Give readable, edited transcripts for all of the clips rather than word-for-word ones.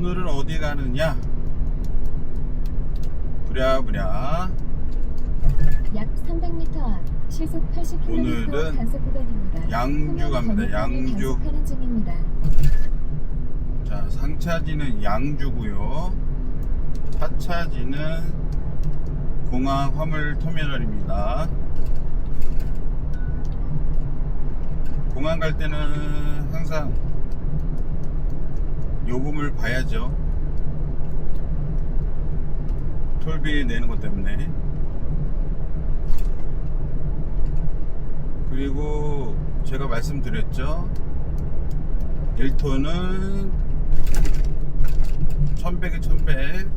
오늘은 어디 가느냐? 부랴부랴. 약 300m 앞 시속 80km 오늘은 단속 구간입니다. 양주 갑니다. 양주. 단속하는 중입니다. 자, 상차지는 양주고요. 하차지는 공항 화물 터미널입니다. 공항 갈 때는 항상 요금을 봐야죠. 톨비 내는 것 때문에. 그리고 제가 말씀드렸죠, 1톤은 1100에 1100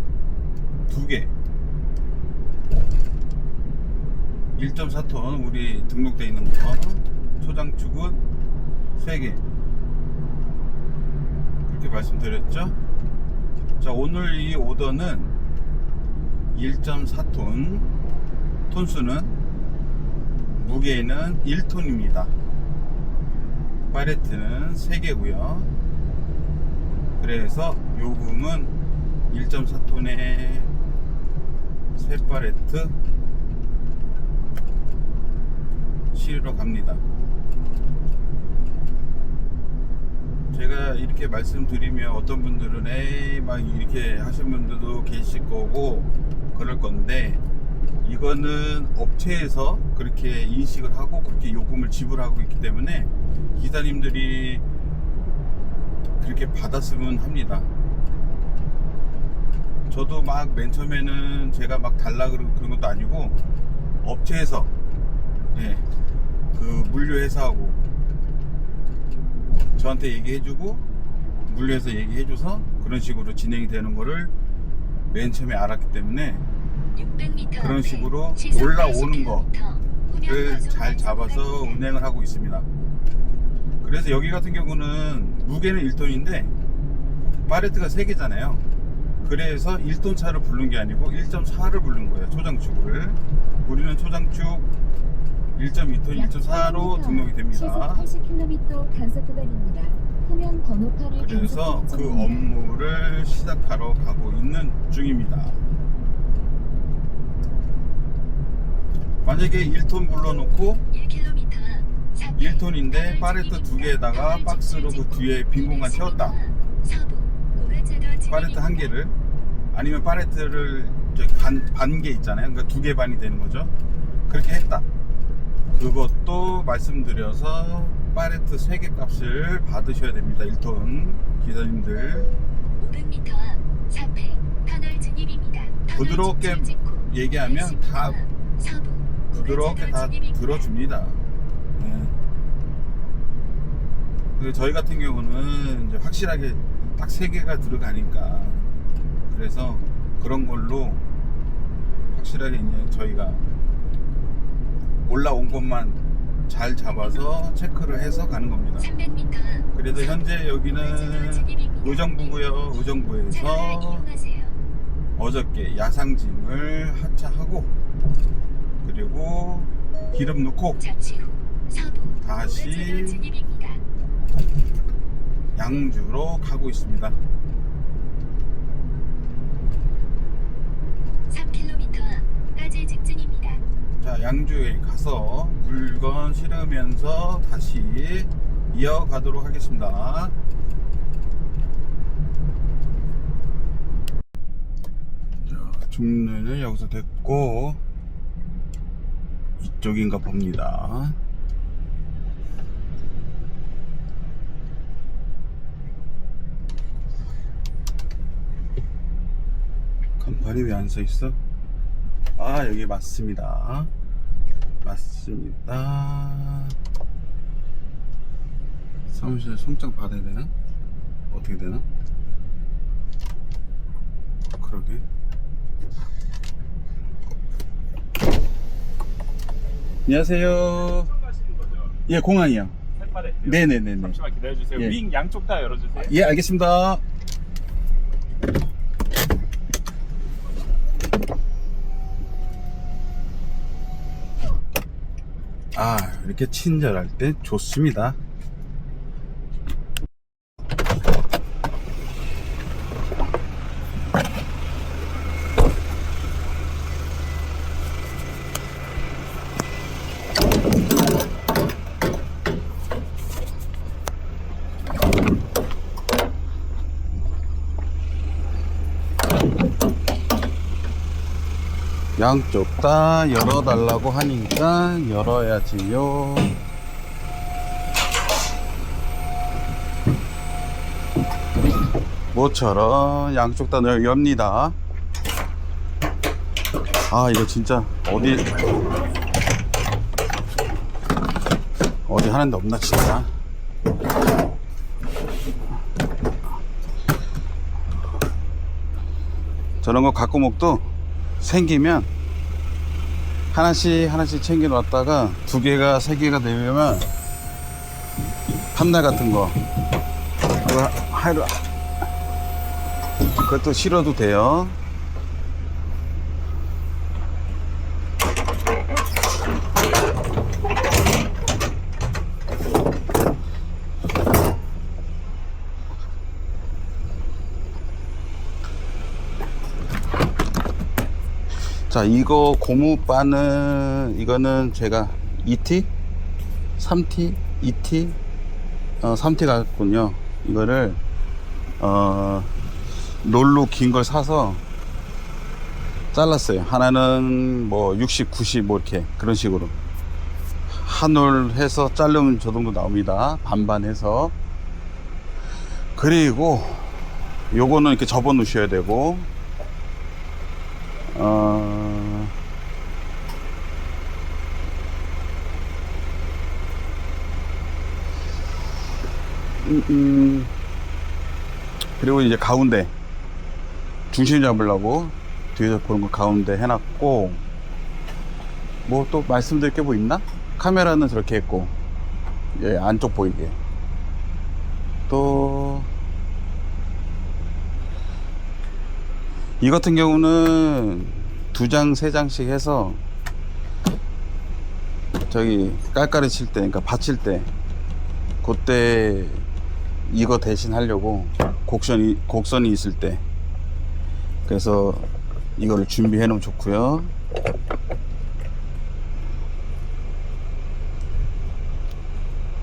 2개, 1.4톤 우리 등록되어 있는 거, 초장축은 3개, 그렇게 말씀드렸죠. 자, 오늘 이 오더는 1.4톤, 톤수는, 무게는 1톤입니다. 팔레트는 3개고요. 그래서 요금은 1.4톤에 3팔레트 실으러 갑니다. 제가 이렇게 말씀드리면 어떤 분들은 에이 막 이렇게 하시는 분들도 계실 거고 그럴 건데, 이거는 업체에서 그렇게 인식을 하고 그렇게 요금을 지불하고 있기 때문에 기사님들이 그렇게 받았으면 합니다. 저도 막 맨 처음에는 제가 막 달라 그런 것도 아니고, 업체에서, 예, 그 물류회사하고 저한테 얘기해주고 물류회사 얘기해줘서 그런 식으로 진행이 되는 거를 맨 처음에 알았기 때문에, 그런 식으로 올라오는 거를 잘 잡아서 운행을 하고 있습니다. 그래서 여기 같은 경우는 무게는 1톤인데 팔레트가 3개잖아요. 그래서 1톤 차를 부른 게 아니고 1.4를 부른 거예요, 초장축을. 우리는 초장축 1.2톤, 1.4로 등록이 됩니다. 시속 80km 단속 구간입니다. 화면 번호판을 그래서 단속하는 그 중입니다. 업무를 시작하러 가고 있는 중입니다. 만약에 1톤 불러놓고 1톤인데 팔레트 2개에다가 박스로 그 뒤에 빈 공간 채웠다, 팔레트 1개를, 아니면 팔레트를 반 개 있잖아요, 그러니까 2개 반이 되는 거죠. 그렇게 했다, 그것도 말씀드려서 팔레트 3개 값을 받으셔야 됩니다. 1톤 기사님들. 500m 앞 4회 터널 진입입니다. 부드럽게 얘기하면 다 부드럽게 다 들어줍니다. 네. 근데 저희 같은 경우는 이제 확실하게 딱 3개가 들어가니까, 그래서 그런 걸로 확실하게 이제 저희가 올라온 것만 잘 잡아서 체크를 해서 가는 겁니다. 300m 앞 그래도 현재 여기는 의정부고요. 의정부에서 어저께 야상짐을 하차하고, 그리고 기름 넣고 잠시 후 서부 다시 고가차로 진입입니다. 양주로 가고 있습니다. 3km 앞까지 직진입니다. 자, 양주에 가서 물건 실으면서 다시 이어가도록 하겠습니다. 자, 중문은 여기서 됐고, 이쪽인가 봅니다. 간판이 왜 안 써 있어? 아, 여기 맞습니다. 맞습니다. 사무실에 송장 받아야 되나? 어떻게 되나? 그러게. 안녕하세요. 예, 공항이요. 네네네네. 잠시만 기다려주세요. 예. 윙 양쪽 다 열어주세요. 예, 알겠습니다. 아, 이렇게 친절할 때 좋습니다. 양쪽 다 열어달라고 하니까 열어야지요. 모처럼 양쪽 다 엽니다. 아, 이거 진짜 어디 하는데 없나 진짜. 저런 거 가꾸목도 생기면 하나씩 챙겨 놨다가 2개가 3개가 되면 판넬 같은 거 그거 하루 그것도 실어도 돼요. 자, 이거 고무바는 이거는 제가 2T? 3T? 2T? 3T 같군요. 이거를 롤로 긴 걸 사서 잘랐어요. 하나는 뭐 60, 90 뭐 이렇게 그런 식으로 한 올 해서 자르면 저 정도 나옵니다. 반반 해서. 그리고 요거는 이렇게 접어 놓으셔야 되고 그리고 이제 가운데 중심 잡으려고 뒤에서 보는 거 가운데 해놨고, 뭐 또 말씀드릴 게 뭐 있나? 카메라는 저렇게 했고, 예, 안쪽 보이게. 또 이 같은 경우는 2장 3장씩 해서 저기 깔깔이 칠 때, 그러니까 받칠 때 그때 이거 대신 하려고 곡선이 있을 때, 그래서 이거를 준비해 놓으면 좋고요.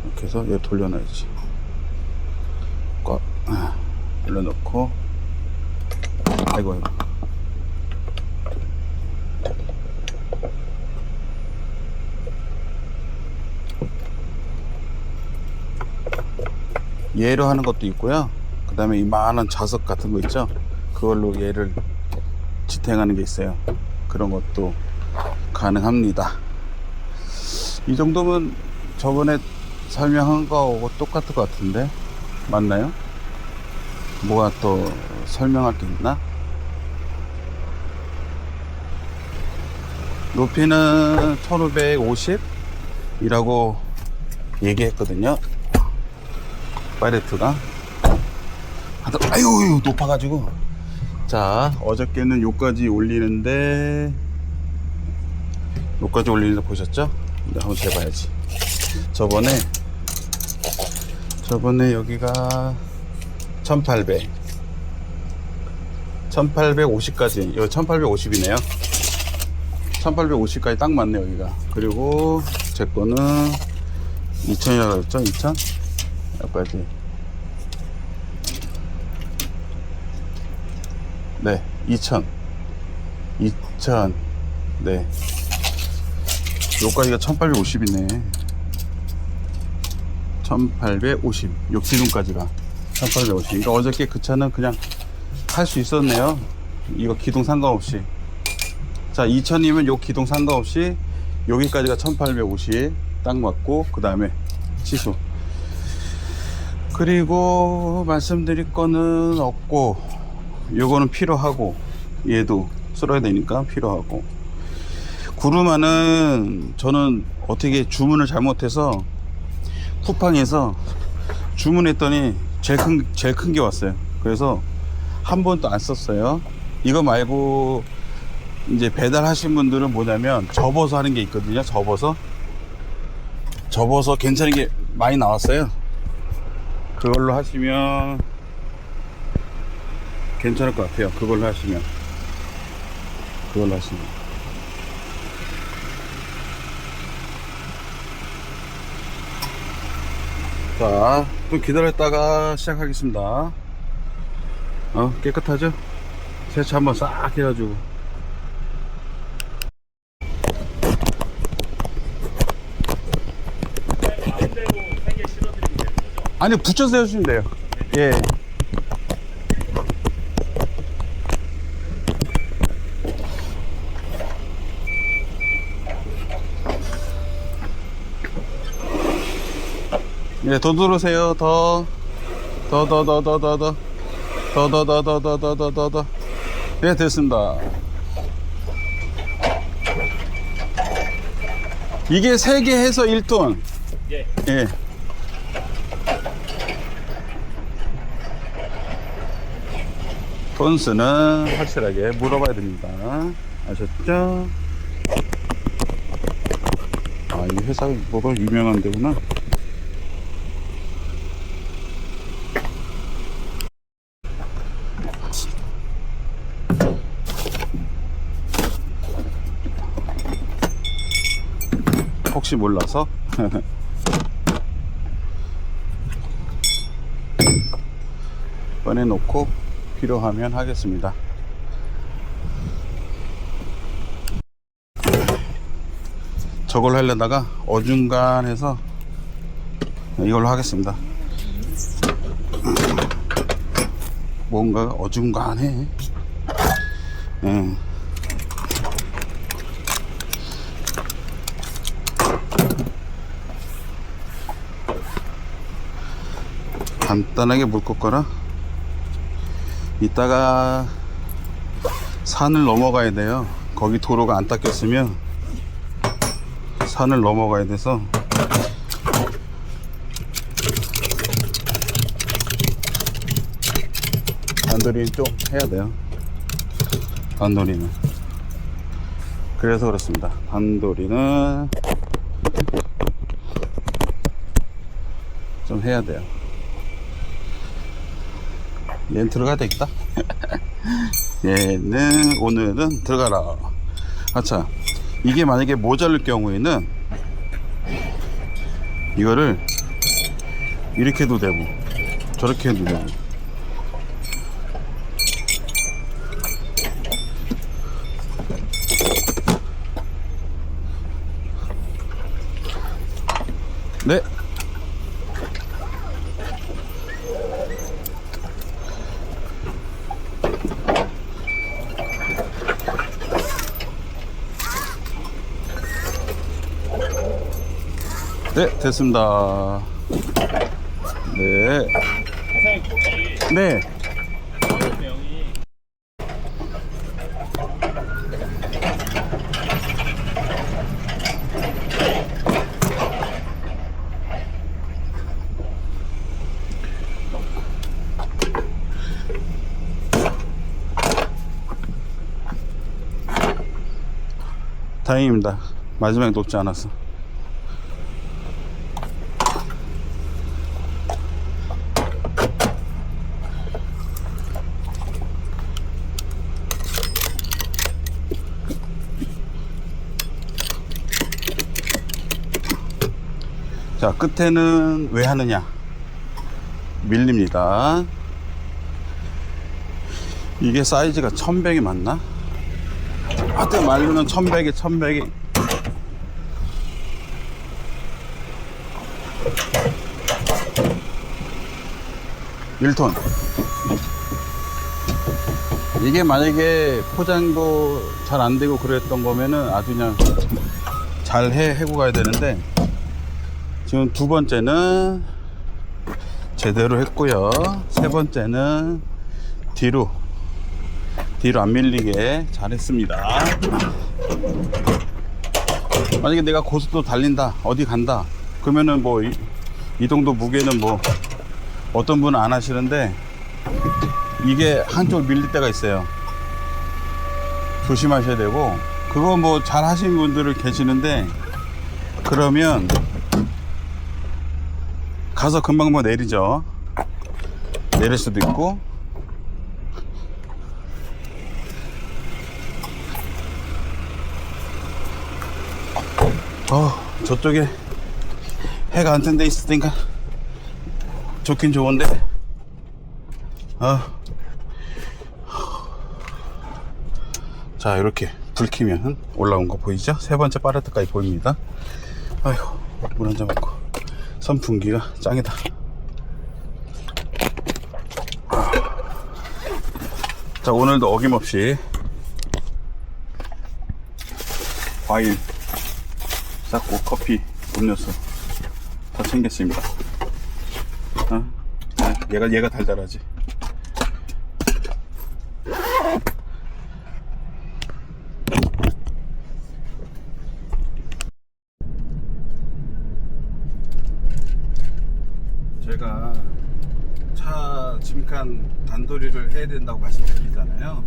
이렇게 해서 얘 돌려놔야지. 올려놓고, 아이고. 얘로 하는 것도 있고요. 그 다음에 이만한 자석 같은 거 있죠. 그걸로 얘를 지탱하는 게 있어요. 그런 것도 가능합니다. 이 정도면 저번에 설명한 거하고 똑같을 것 같은데, 맞나요? 뭐가 또 설명할 게 있나? 높이는 1550이라고 얘기했거든요. 파이레트가. 아유, 높아가지고. 자, 어저께는 요까지 올리는데 보셨죠? 네, 한번 재봐야지. 저번에 여기가 1850까지, 여기 1850이네요. 1850까지 딱 맞네, 여기가. 그리고 제 거는 2000이라고 했죠? 2000? 여기까지. 네, 2000. 네. 여기까지가 1850이네. 1850. 요 기둥까지가 1850. 그러니까 어저께 그 차는 그냥 할 수 있었네요. 이거 기둥 상관없이. 자, 2000이면 요 기둥 상관없이 여기까지가 1850 딱 맞고, 그 다음에 치수. 그리고 말씀드릴 거는 없고, 요거는 필요하고, 얘도 쓸어야 되니까 필요하고. 구루마는 저는 어떻게 주문을 잘못해서 쿠팡에서 주문했더니 제일 큰 게 왔어요. 그래서 한 번도 안 썼어요. 이거 말고 이제 배달하신 분들은 뭐냐면 접어서 하는 게 있거든요. 접어서 괜찮은 게 많이 나왔어요. 그걸로 하시면 괜찮을 것 같아요. 그걸로 하시면. 자, 좀 기다렸다가 시작하겠습니다. 깨끗하죠? 세차 한번 싹 해가지고. 아니, 붙여서 해주시면 돼요. 예. 예, 더 들어오세요. 더. 예, 됐습니다. 이게 3개 해서 1톤. 예. 예. 톤수는 확실하게 물어봐야 됩니다. 아셨죠? 아, 이 회사가 뭐가 유명한 데구나. 혹시 몰라서 꺼내놓고 필요하면 하겠습니다. 저걸 하려다가 어중간해서 이걸로 하겠습니다. 뭔가 어중간해. 간단하게 물 꽂거라. 이따가 산을 넘어가야 돼요. 거기 도로가 안 닦였으면 산을 넘어가야 돼서 단도리는 좀 해야 돼요. 단도리는 그래서 그렇습니다. 단도리는 좀 해야 돼요. 얘는 들어가야 되겠다. 얘는 오늘은 들어가라. 아차, 이게 만약에 모자랄 경우에는 이거를 이렇게 해도 되고 저렇게 해도 되고. 네. 네, 됐습니다. 네. 사장님 거기 네. 내용이 다행입니다. 마지막에 높지 않았어. 자, 끝에는 왜 하느냐? 밀립니다. 이게 사이즈가 1100이 맞나? 하여튼 말로는 1100에 1100이 1톤. 이게 만약에 포장도 잘 안되고 그랬던 거면은 아주 그냥 잘 해고 가야 되는데, 지금 두 번째는 제대로 했고요. 세 번째는 뒤로 안 밀리게 잘 했습니다. 만약에 내가 고속도로 달린다, 어디 간다, 그러면은 뭐 이 정도 무게는 뭐 어떤 분은 안 하시는데 이게 한쪽 밀릴 때가 있어요. 조심하셔야 되고, 그거 뭐 잘 하시는 분들을 계시는데 그러면 가서 금방 뭐 내리죠. 내릴 수도 있고. 저쪽에 해가 안 뜬 데 있으니까 좋긴 좋은데, 자, 이렇게 불 켜면 올라온 거 보이죠? 세 번째 파레트까지 보입니다. 아휴, 물 한잔 먹고. 선풍기가 짱이다. 자, 오늘도 어김없이 과일, 싹고 커피, 음료수 다 챙겼습니다. 얘가 달달하지. 제가 차 짐칸 단도리를 해야 된다고 말씀드리잖아요.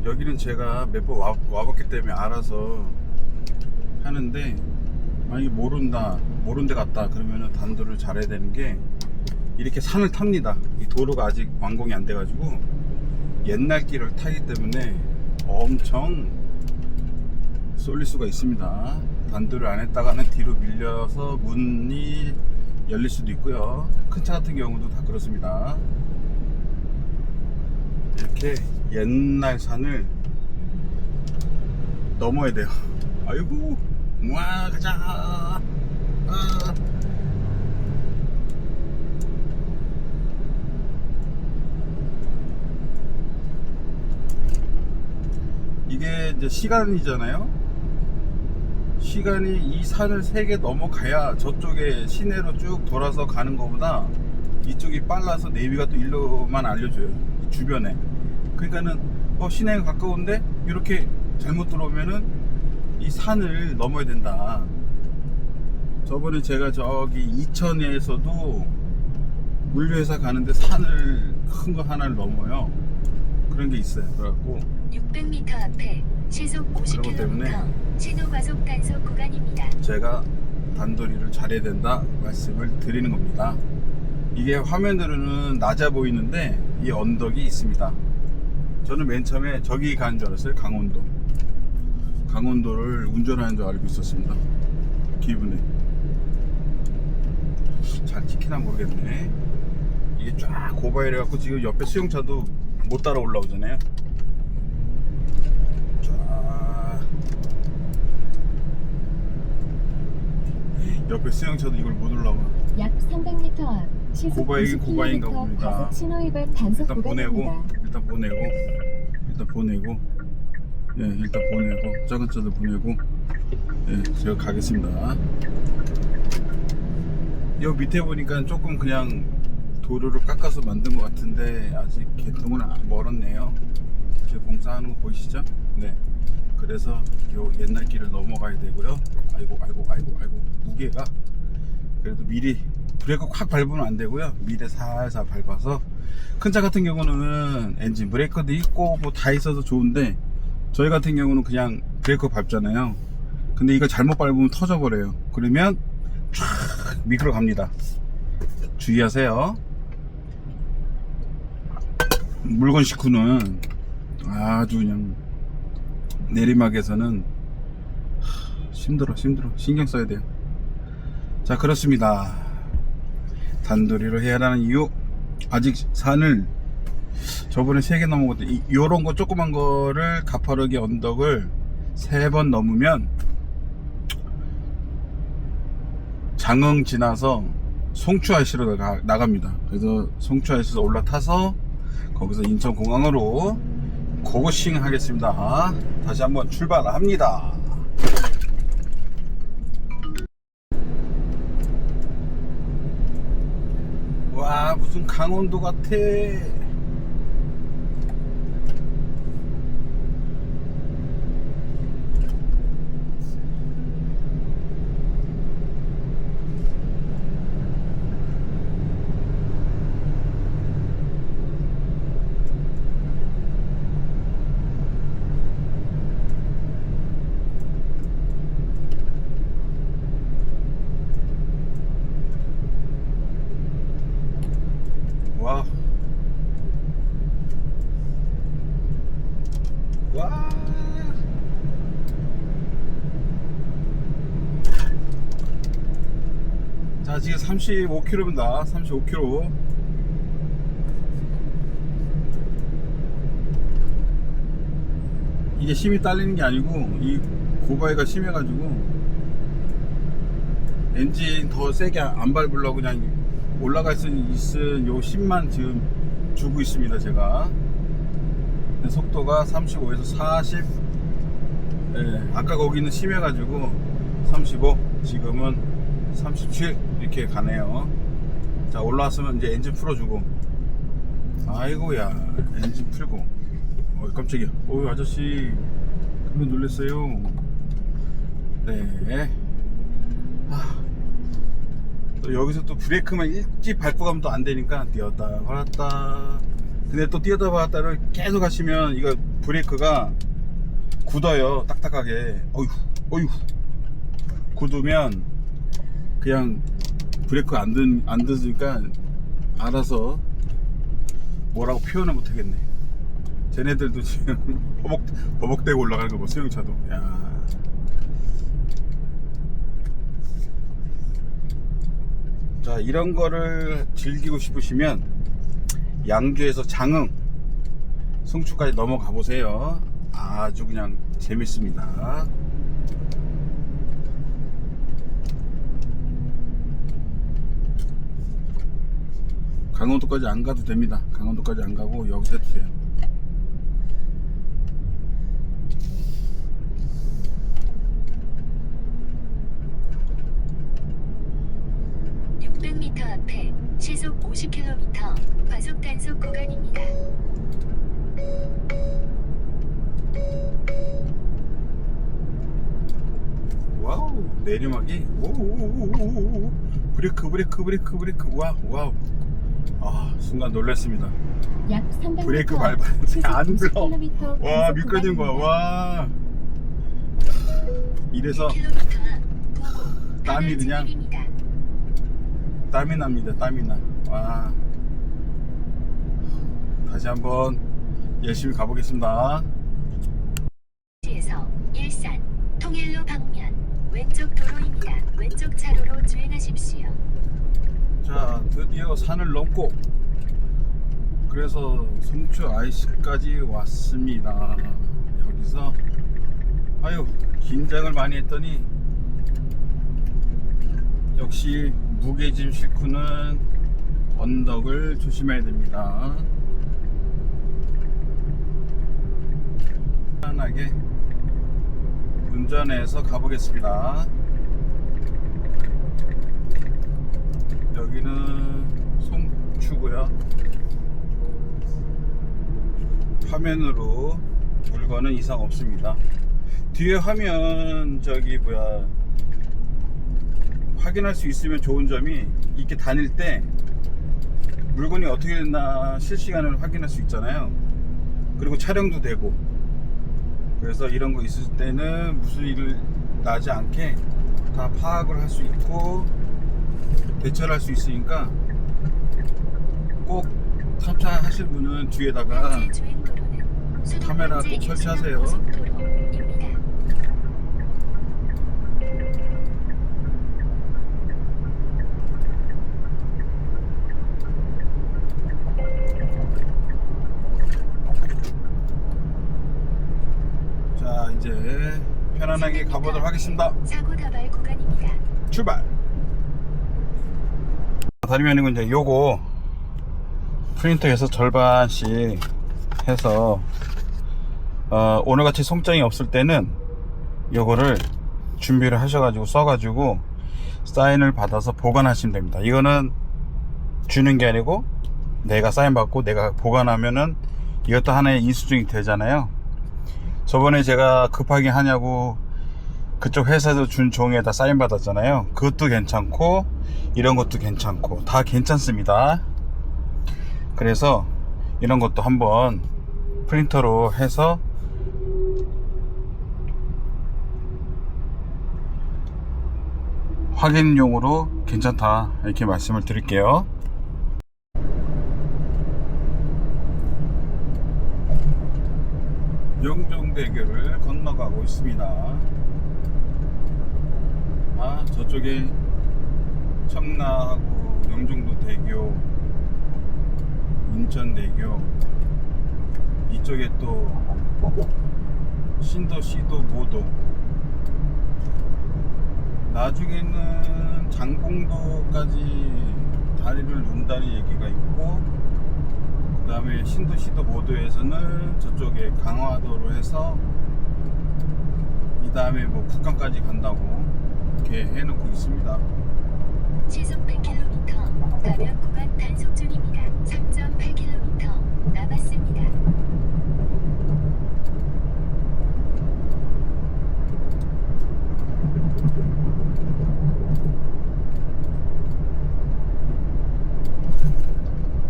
여기는 제가 몇 번 와봤기 때문에 알아서 하는데, 만약에 모르는 데 갔다 그러면은 단도를 잘해야 되는 게, 이렇게 산을 탑니다. 이 도로가 아직 완공이 안 돼가지고 옛날 길을 타기 때문에 엄청 쏠릴 수가 있습니다. 단도를 안 했다가는 뒤로 밀려서 문이 열릴 수도 있고요. 큰 차 같은 경우도 다 그렇습니다. 이렇게 옛날 산을 넘어야 돼요. 아이고, 와, 가자. 이게 이제 시간이잖아요. 시간이 이 산을 3개 넘어가야 저쪽에 시내로 쭉 돌아서 가는 것보다 이쪽이 빨라서 내비가 또 일로만 알려줘요. 이 주변에. 그러니까는 시내가 가까운데 이렇게 잘못 들어오면은 이 산을 넘어야 된다. 저번에 제가 저기 이천에서도 물류회사 가는데 산을 큰 거 하나를 넘어요. 그런 게 있어요. 그래갖고 600m 앞에 시속 그러기 때문에 50km 신호 과속 단속 구간입니다. 제가 단도리를 잘해야 된다 말씀을 드리는 겁니다. 이게 화면으로는 낮아 보이는데 이 언덕이 있습니다. 저는 맨 처음에 저기 가는 줄 알았어요. 강원도를 운전하는 줄 알고 있었습니다. 기분에 잘 찍히나 모르겠네. 이게 쫙 고바이래 갖고 지금 옆에 수용차도 못 따라 올라오잖아요. 옆에 수영차도 이걸 못 올라와. 약 300m 앞 시속 고바이긴 고바인가 90km 봅니다. 과속 신호 위반 단속 일단 구간입니다. 보내고 일단 보내고 작은 차도 보내고 제가 가겠습니다. 여기 밑에 보니까 조금 그냥 도로를 깎아서 만든 것 같은데 아직 개통은 멀었네요. 지금 공사하는 거 보이시죠? 네. 그래서 요 옛날 길을 넘어가야 되고요. 아이고 무게가 그래도 미리 브레이크 확 밟으면 안 되고요. 미리 살살 밟아서. 큰 차 같은 경우는 엔진 브레이크도 있고 뭐 다 있어서 좋은데, 저희 같은 경우는 그냥 브레이크 밟잖아요. 근데 이거 잘못 밟으면 터져버려요. 그러면 쫙 미끄러 갑니다. 주의하세요. 물건 싣고는 아주 그냥 내리막에서는 힘들어. 신경 써야 돼요. 자, 그렇습니다. 단도리로 해야 하는 이유, 아직 산을 저번에 3개 넘어갔는데 요런 거 조그만 거를 가파르게 언덕을 3번 넘으면 장흥 지나서 송추아시로 나갑니다. 그래서 송추아시에서 올라타서 거기서 인천공항으로 고고싱 하겠습니다. 다시 한번 출발합니다. 와, 무슨 강원도 같아. 와. 자, 지금 35km입니다. 35km. 이게 힘이 딸리는 게 아니고 이 고바이가 심해가지고 엔진 더 세게 안 밟으려고 그냥 올라갈 수 있은 요 힘만 지금 주고 있습니다. 제가 근데 속도가 35에서 40. 예, 아까 거기는 심해가지고 35, 지금은 37 이렇게 가네요. 자, 올라왔으면 이제 엔진 풀어주고. 아이고야, 엔진 풀고. 깜짝이야. 아저씨 깜짝 놀랐어요. 네. 또 여기서 또 브레이크만 일찍 밟고 가면 또 안 되니까 뛰었다 말았다. 근데 또 뛰었다 말았다를 계속 하시면 이거 브레이크가 굳어요. 딱딱하게. 어휴 굳으면 그냥 브레이크 안 드니까 알아서 뭐라고 표현을 못 하겠네. 쟤네들도 지금 버벅대고 올라가는 거 봐, 수영차도. 야. 자, 이런 거를 즐기고 싶으시면 양주에서 장흥 송추까지 넘어가 보세요. 아주 그냥 재밌습니다. 강원도까지 안 가도 됩니다. 강원도까지 안 가고 여기서 해주세요. 앞에 시속 50km 과속 단속 구간입니다. 와우, 내리막이 오오오오오 브레이크 와우. 아, 순간 놀랐습니다. 약 300m 브레이크 밟았는데 안 들어. 와, 미끄러진 거야. 와, 이래서 10km 보고 땀이 그냥 진입입니다. 땀이 납니다. 땀이 나. 와, 다시 한번 열심히 가보겠습니다. 에서 일산 통일로 방면 왼쪽 도로입니다. 왼쪽 차로로 주행하십시오. 자, 드디어 산을 넘고 그래서 송추 IC까지 왔습니다. 여기서 아유, 긴장을 많이 했더니 역시 무게짐 싣고는 언덕을 조심해야 됩니다. 편하게 운전해서 가보겠습니다. 여기는 송추고요. 화면으로 물건은 이상 없습니다. 뒤에 화면 확인할 수 있으면 좋은 점이 이렇게 다닐 때 물건이 어떻게 됐나 실시간으로 확인할 수 있잖아요. 그리고 촬영도 되고. 그래서 이런 거 있을 때는 무슨 일을 나지 않게 다 파악을 할 수 있고 대처를 할 수 있으니까 꼭 탑차하실 분은 뒤에다가 현재 주행도로는 카메라 꼭 설치하세요. 자, 이제 편안하게 가보도록 하겠습니다. 사고 다발 구간입니다. 출발. 다름이 아니고 이제 요거 프린터에서 절반씩 해서 오늘같이 송장이 없을 때는 요거를 준비를 하셔가지고 써가지고 사인을 받아서 보관하시면 됩니다. 이거는 주는 게 아니고 내가 사인 받고 내가 보관하면은 이것도 하나의 인수증이 되잖아요. 저번에 제가 급하게 하냐고 그쪽 회사에서 준 종이에다 사인 받았잖아요. 그것도 괜찮고 이런 것도 괜찮고 다 괜찮습니다. 그래서 이런 것도 한번 프린터로 해서 확인용으로 괜찮다 이렇게 말씀을 드릴게요. 영종대교를 건너가고 있습니다. 아, 저쪽에 청라하고 영종도대교, 인천대교, 이쪽에 또 신도, 시도, 모도, 나중에는 장봉도까지 다리를 논다는 얘기가 있고, 그 다음에 신도시도 모드에서는 저쪽에 강화도로 해서 이 다음에 뭐 북한까지 간다고 이렇게 해놓고 있습니다. 시속 100km, 가변 구간 단속 중입니다. 3.8km 남았습니다.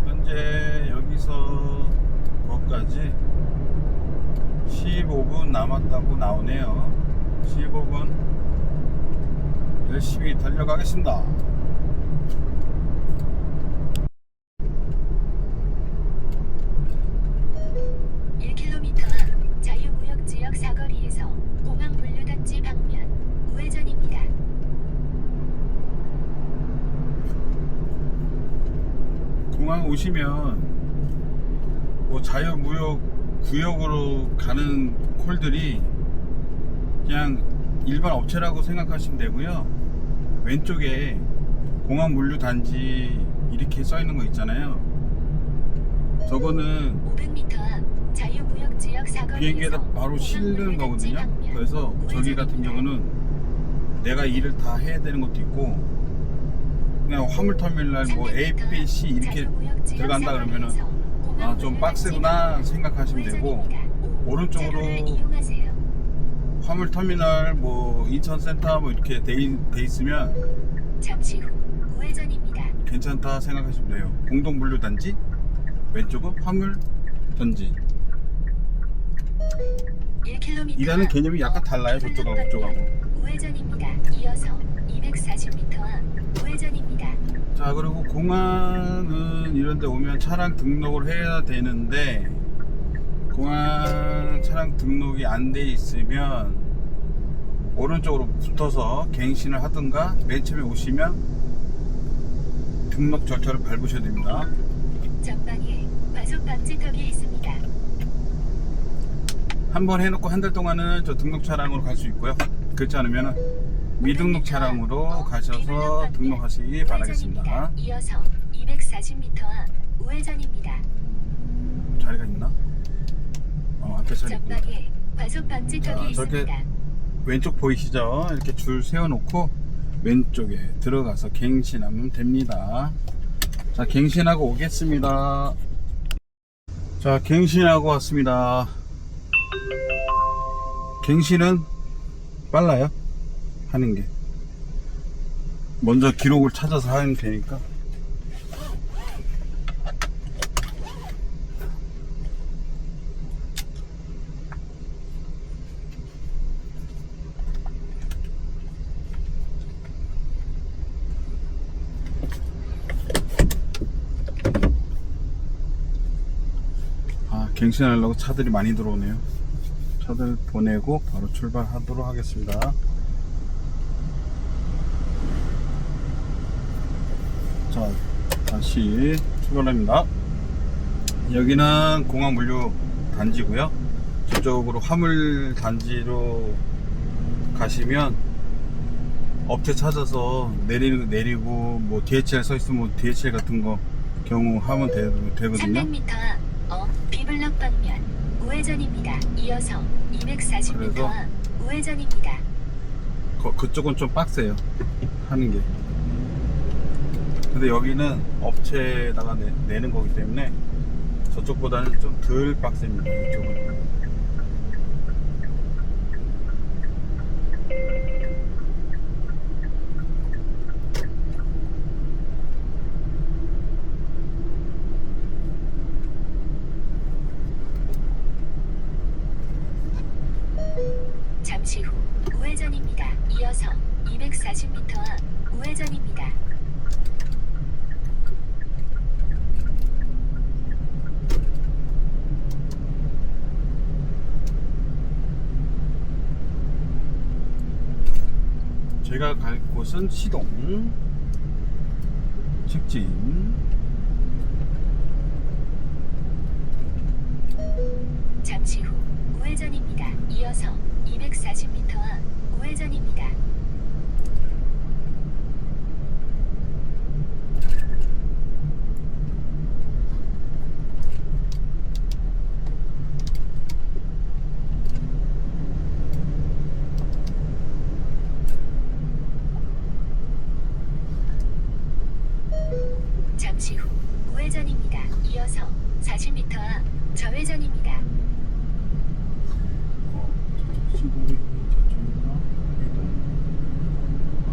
현재 여기서 거기까지 15분 남았다고 나오네요. 15분 열심히 달려가겠습니다. 자유무역지역 사거리에서 공항 물류단지 방면 우회전입니다. 공항 오시면 뭐 자유무역 구역으로 가는 콜들이 그냥 일반 업체라고 생각하시면 되고요. 왼쪽에 공항 물류단지 이렇게 써 있는 거 있잖아요. 저거는 500m 앞 자유무역지역 사거리에서 비행기에다 바로 실는 거거든요. 그래서 저기 같은 경우는 내가 일을 다 해야 되는 것도 있고, 그냥 화물터미널 뭐 A, B, C 이렇게 들어간다 그러면은 아, 좀 빡세구나 생각하시면 되고, 오른쪽으로 화물터미널 뭐 인천센터 뭐 이렇게 돼 있으면 잠시 후 우회전입니다. 괜찮다 생각하시면 돼요. 공동물류단지, 왼쪽은 화물단지. 1km 일하는 개념이 약간 달라요. 저쪽하고 이쪽하고. 우회전입니다. 이어서 240m 앞 우회전입니다. 자, 그리고 공항은 이런 데 오면 차량 등록을 해야 되는데, 공항 차량 등록이 안 돼 있으면 오른쪽으로 붙어서 갱신을 하든가 맨 처음에 오시면 등록 절차를 밟으셔야 됩니다. 전방에 과속 방지턱이 있습니다. 한번 해놓고 한 달 동안은 저 등록 차량으로 갈 수 있고요. 그렇지 않으면 미등록 차량으로 가셔서 등록하시기 바라겠습니다. 이어서 240m 앞 우회전입니다. 자리가 있나? 앞에 자리 있고요. 전방에 과속 방지턱이 자, 저렇게 있습니다. 왼쪽 보이시죠? 이렇게 줄 세워놓고 왼쪽에 들어가서 갱신하면 됩니다. 자, 갱신하고 오겠습니다. 자, 갱신하고 왔습니다. 갱신은 빨라요. 하는 게 먼저 기록을 찾아서 하면 되니까. 갱신하려고 차들이 많이 들어오네요. 차들 보내고 바로 출발하도록 하겠습니다. 자, 다시 출발합니다. 여기는 공항 물류 단지고요. 저쪽으로 화물 단지로 가시면 업체 찾아서 내리고 뭐 DHL 서 있으면 뭐 DHL 같은 거 경우 하면 되거든요. 300m 앞 B블럭 방면 우회전입니다. 이어서 240m 그래서 앞 우회전입니다. 그쪽은 좀 빡세요, 하는 게. 근데 여기는 업체에다가 내는 거기 때문에 저쪽보다는 좀 덜 빡셉니다, 이쪽은. 잠시 후 우회전입니다. 이어서 240m 앞 우회전입니다. 제가 갈 곳은 시동, 직진. 잠시 후 우회전입니다. 이어서 240m 앞 우회전입니다. 좌회전입니다. 이어서 40m 앞 좌회전입니다. 시동이 저쪽인가? 이동.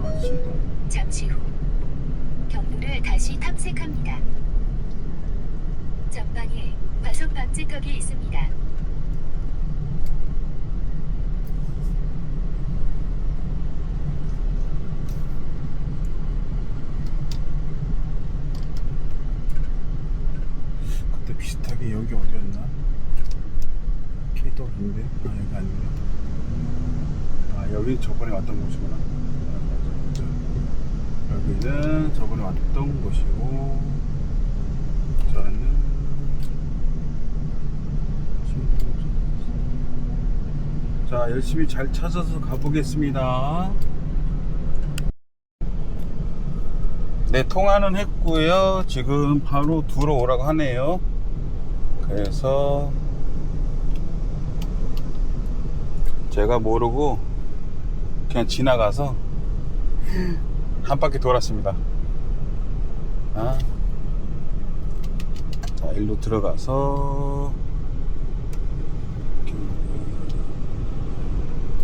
아, 시동. 잠시 후 경로를 다시 탐색합니다. 전방에 과속 방지턱이 있습니다. 그때 비슷하게 여기 어디였나? KW인데? 아, 여기 아니구나. 아, 여기 저번에 왔던 곳이구나. 아, 맞아. 여기는 저번에 왔던 곳이고, 저는 자, 열심히 잘 찾아서 가보겠습니다. 네, 통화는 했고요. 지금 바로 들어오라고 하네요. 그래서 제가 모르고 그냥 지나가서 한 바퀴 돌았습니다. 아. 자, 일로 들어가서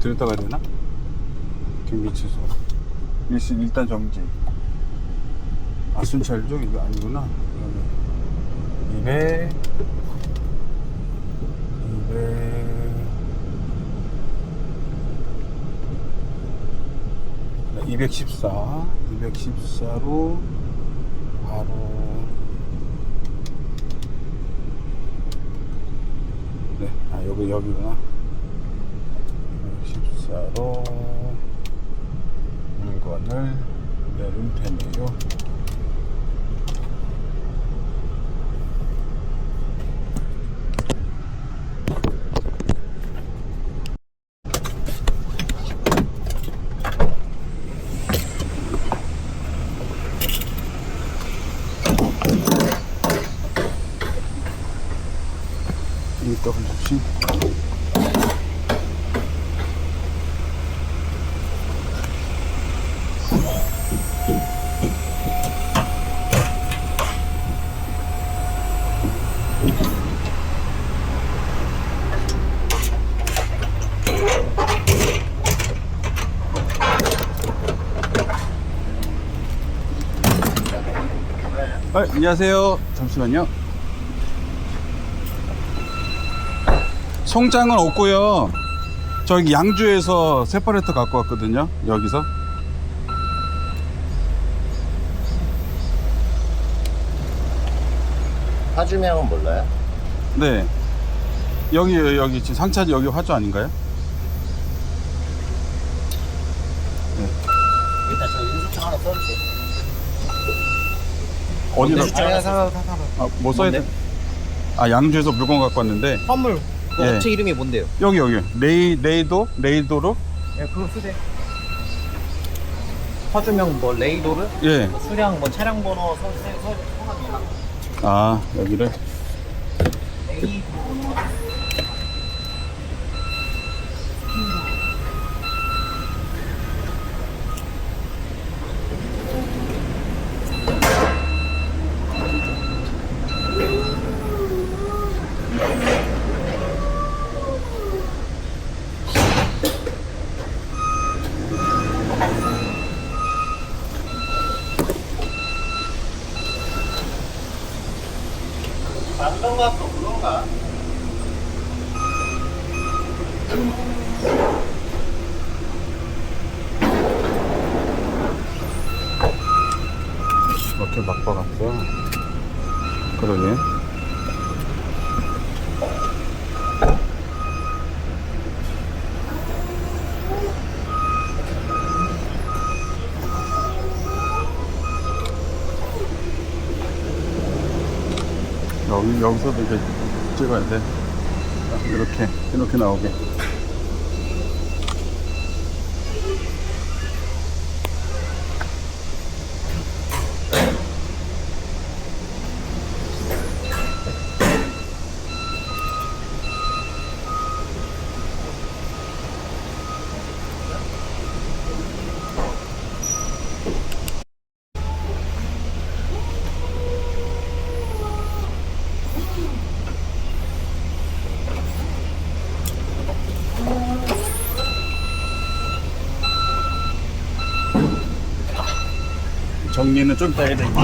들었다 가야 되나? 경비치소 일단 정지. 아, 순찰죠? 이거 아니구나. 200 214로 바로 네, 아, 여기구나. 214로 물건을 내릴 테네요. 이따 그렇지. 아, 안녕하세요. 잠시만요. 송장은 없고요. 저기 양주에서 세퍼레이터 갖고 왔거든요. 여기서. 화주명은 몰라요? 네. 여기 지금 상차지 여기 화주 아닌가요? 일단 저 인수증 하나 써주세요. 어디다? 아니야, 뭐 써야 돼? 아, 양주에서 물건 갖고 왔는데. 선물 그 예. 업체 이름이 뭔데요? 여기 레이도로? 예, 그거 쓰세요. 화주명 뭐 레이도르? 예. 뭐 수량 뭐 차량 번호 성함이랑 아, 여기를. 레이도 남동가 또 그런가? 이렇게 막 박았어. 그러게. 여기서도 이렇게 찍어야 돼. 이렇게 나오게. 정리는 좀 이따 해야 되니까.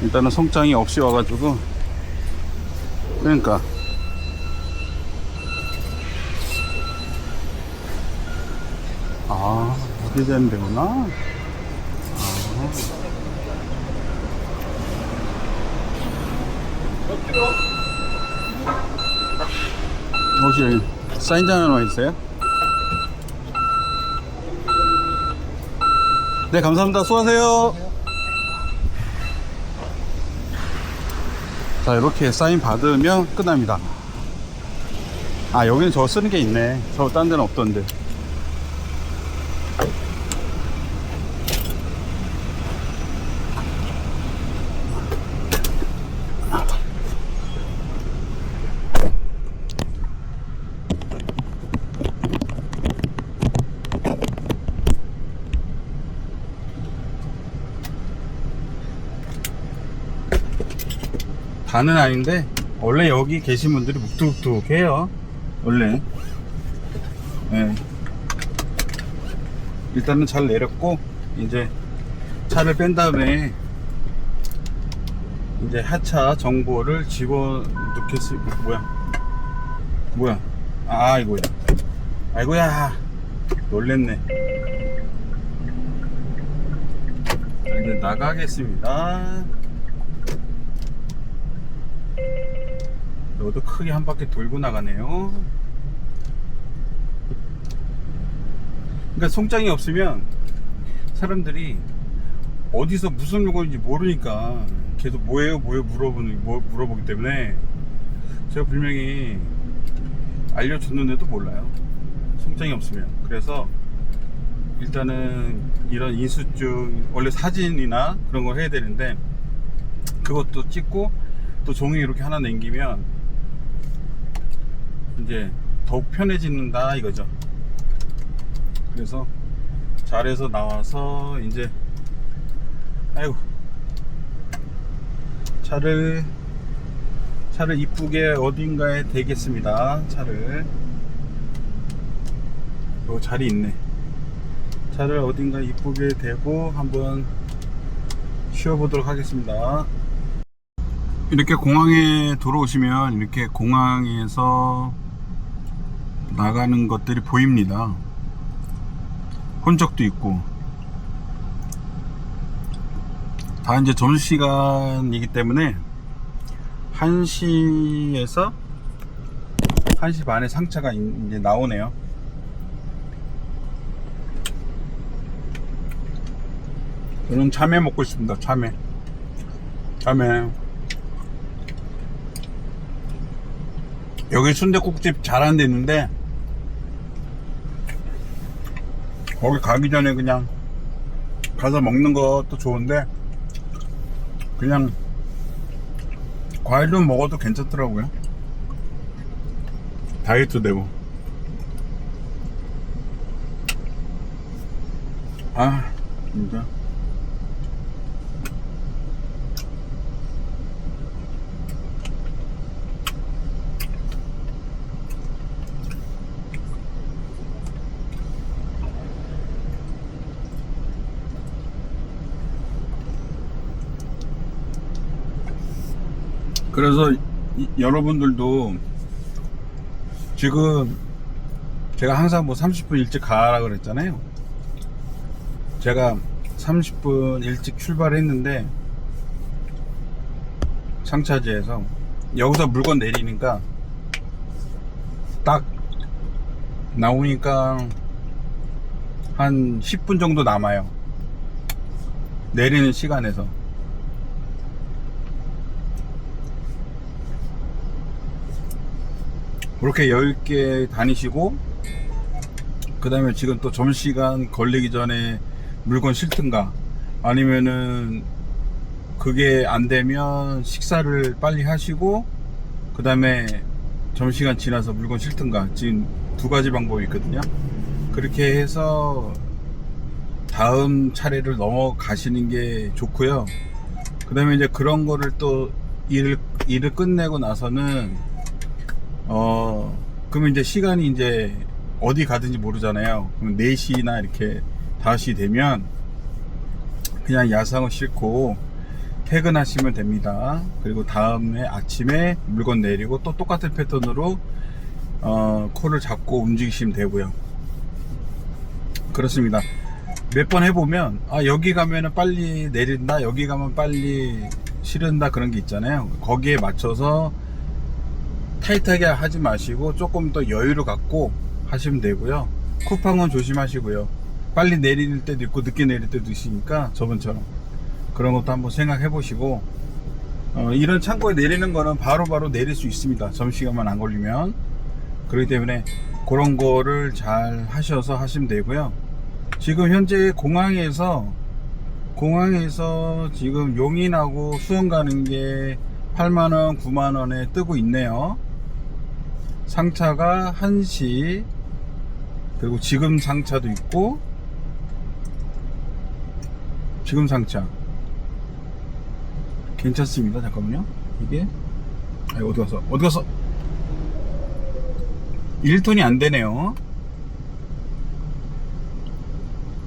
일단은 송장이 없이 와가지고, 그러니까 아, 어디 되는 데구나. 혹시 사인잔 하나 있어요? 네, 감사합니다. 수고하세요. 자, 이렇게 사인 받으면 끝납니다. 아, 여기는 저거 쓰는 게 있네. 저 딴 데는 없던데. 다는 아닌데 원래 여기 계신 분들이 묵뚝묵뚝해요 원래. 네. 일단은 잘 내렸고 이제 차를 뺀 다음에 이제 하차 정보를 집어넣겠습니다. 뭐야 아이고야 놀랬네. 이제 나가겠습니다. 너도 크게 한 바퀴 돌고 나가네요. 그러니까 송장이 없으면 사람들이 어디서 무슨 물건인지 모르니까 계속 뭐예요 물어보기 때문에 제가 분명히 알려줬는데도 몰라요, 송장이 없으면. 그래서 일단은 이런 인수증, 원래 사진이나 그런 거 해야 되는데 그것도 찍고 또 종이 이렇게 하나 남기면 이제 더욱 편해진다 이거죠. 그래서 잘해서 나와서 이제 아이고 차를 이쁘게 어딘가에 대겠습니다. 차를 자리 있네. 차를 어딘가 이쁘게 대고 한번 쉬어보도록 하겠습니다. 이렇게 공항에 들어오시면 이렇게 공항에서 나가는 것들이 보입니다. 흔적도 있고. 다 이제 점심시간이기 때문에 1시에서 1시 반에 상차가 이제 나오네요. 저는 참외 먹고 있습니다. 참외. 여기 순댓국집 잘하는 데 있는데 거기 가기 전에 그냥 가서 먹는 것도 좋은데 그냥 과일 좀 먹어도 괜찮더라고요. 다이어트 되고. 아 진짜 그래서 여러분들도 지금 제가 항상 뭐 30분 일찍 가라 그랬잖아요. 제가 30분 일찍 출발했는데 상차지에서 여기서 물건 내리니까 딱 나오니까 한 10분 정도 남아요. 내리는 시간에서. 그렇게 10개 다니시고 그 다음에 지금 또 점심시간 걸리기 전에 물건 싣든가 아니면은 그게 안 되면 식사를 빨리 하시고 그 다음에 점심시간 지나서 물건 싣든가, 지금 두 가지 방법이 있거든요. 그렇게 해서 다음 차례를 넘어가시는 게 좋고요. 그 다음에 이제 그런 거를 또 일을 끝내고 나서는 그러면 이제 시간이 이제 어디 가든지 모르잖아요. 그럼 4시나 이렇게 5시 되면 그냥 야상을 싣고 퇴근하시면 됩니다. 그리고 다음에 아침에 물건 내리고 또 똑같은 패턴으로 콜을 잡고 움직이시면 되고요. 그렇습니다. 몇 번 해보면 여기 가면은 빨리 내린다, 여기 가면 빨리 실은다, 그런 게 있잖아요. 거기에 맞춰서 타이트하게 하지 마시고 조금 더 여유를 갖고 하시면 되고요. 쿠팡은 조심하시고요. 빨리 내릴 때도 있고 늦게 내릴 때도 있으니까 저번처럼 그런 것도 한번 생각해 보시고, 이런 창고에 내리는 거는 바로바로 내릴 수 있습니다. 점심시간만 안 걸리면. 그렇기 때문에 그런 거를 잘 하셔서 하시면 되고요. 지금 현재 공항에서 지금 용인하고 수원 가는 게 8만원, 9만원에 뜨고 있네요. 상차가 1시, 그리고 지금 상차도 있고, 지금 상차 괜찮습니다. 잠깐만요. 이게 어디 갔어? 1톤이 안 되네요.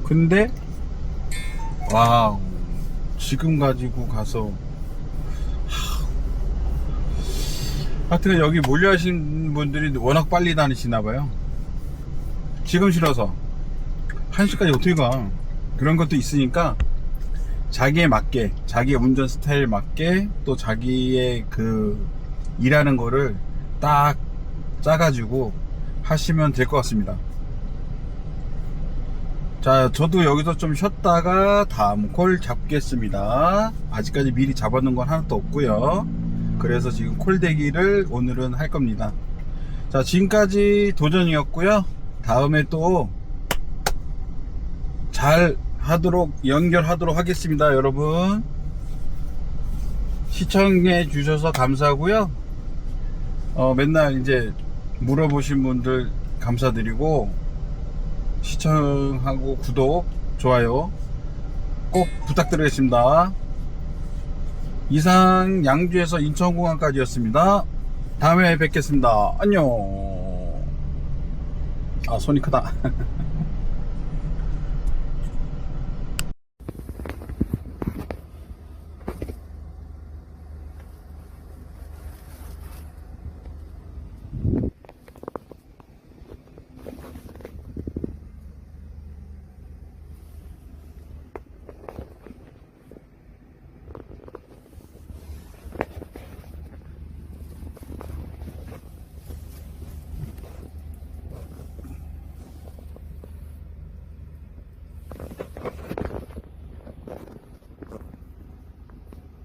근데 와우, 지금 가지고 가서 하여튼 여기 몰려 하신 분들이 워낙 빨리 다니시나봐요. 지금 실어서 1시까지 어떻게 가. 그런 것도 있으니까 자기에 맞게, 자기의 운전 스타일 맞게, 또 자기의 그 일하는 거를 딱 짜가지고 하시면 될 것 같습니다. 자, 저도 여기서 좀 쉬었다가 다음 콜 잡겠습니다. 아직까지 미리 잡아놓은 건 하나도 없고요. 그래서 지금 콜 대기를 오늘은 할 겁니다. 자, 지금까지 도전이었고요. 다음에 또 잘 연결하도록 하겠습니다. 여러분, 시청해 주셔서 감사하고요. 맨날 이제 물어보신 분들 감사드리고, 시청하고 구독, 좋아요 꼭 부탁드리겠습니다. 이상 양주에서 인천공항까지였습니다. 다음에 뵙겠습니다. 안녕. 손이 크다.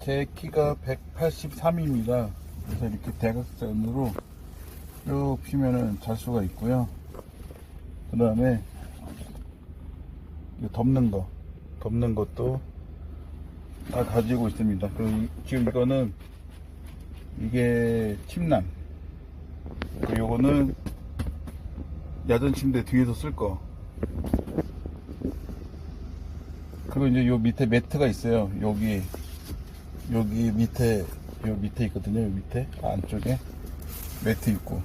제 키가 183입니다. 그래서 이렇게 대각선으로 쭉 피면은 잘 수가 있고요. 그 다음에 덮는 것도 다 가지고 있습니다. 그리고 지금 이거는 이게 침낭, 그리고 요거는 야전 침대 뒤에서 쓸 거. 그리고 이제 요 밑에 매트가 있어요. 여기 밑에, 요 밑에 있거든요. 요 밑에 안쪽에 매트 있고.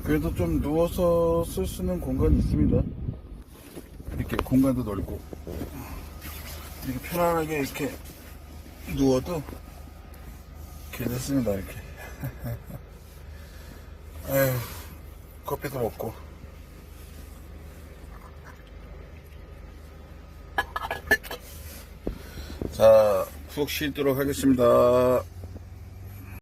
그래도 좀 누워서 쓸 수 있는 공간이 있습니다. 이렇게 공간도 넓고, 이렇게 편안하게 이렇게 누워도 괜찮습니다. 이렇게. 에휴, 커피도 먹고. 자, 푹 쉬도록 하겠습니다.